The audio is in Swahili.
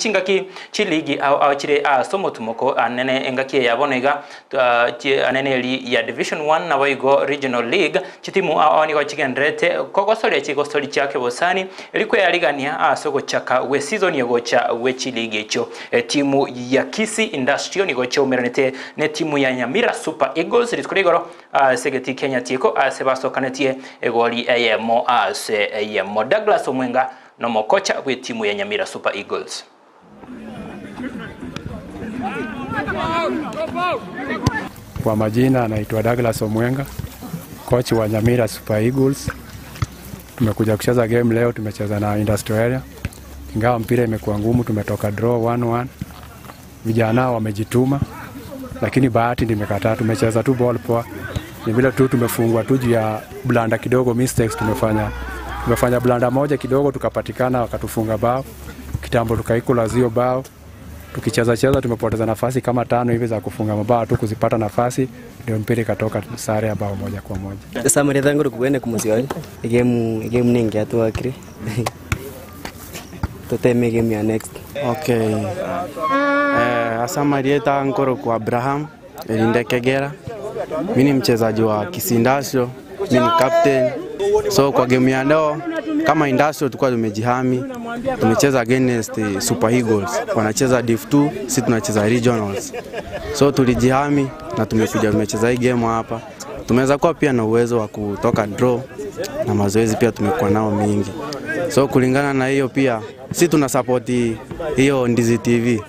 Chingaki chiligi au chile somo tumoko anene engaki yabonega anene li ya Division 1 na waigo Regional League chitimu awani kwa chigendrete koko soli chake bosani iliko yaligania soko chaka we season yegocha we chiligi echo timu ya Kisii Industrial ni gocha umeranete ne timu ya Nyamira Super Eagles litkuligoro segeti Kenya tiko sebaso kanetie egoli ayemo ayemo Douglas Omwenga no mokocha we timu ya Nyamira Super Eagles. Kwa majina anaitwa Douglas Omwenga, coach wa Nyamira Super Eagles. Tumekuja kucheza game leo, tumecheza na Industrial Area. Ingawa mpira imekuwa ngumu, tumetoka draw 1-1. Vijana wamejituma, lakini bahati nimekataa. Tumecheza tu ball poa. Ni vile tu tumefungwa tu juu ya blanda kidogo, mistakes tumefanya blanda moja kidogo tukapatikana wakatufunga bao. Kitambo tukaikula zio bao. Tukicheza tumepoteza nafasi kama 5 hivi za kufunga mabao tu kuzipata nafasi, ndio mpira ikatoka sare ya bao 1-1. Sasa mimi nadhani kuende kumsiwali game ningi atu akiri tuteme game ya next. Okay. Asamarieta ngoro kwa Abraham Elinde Kegera. Mimi ni mchezaji wa Kisii Industrial, mimi ni captain. So kwa game ya leo kama Industrial tulikuwa tumejihami, tumecheza against Super Eagles, wanacheza Div 2, sisi tunacheza Regionals. So tulijihami na tumecheza hii game hapa. Tumeweza kuwa pia na uwezo wa kutoka draw na mazoezi pia tumekuwa nao mingi. So kulingana na hiyo pia sisi tuna support hiyo Ndizi TV.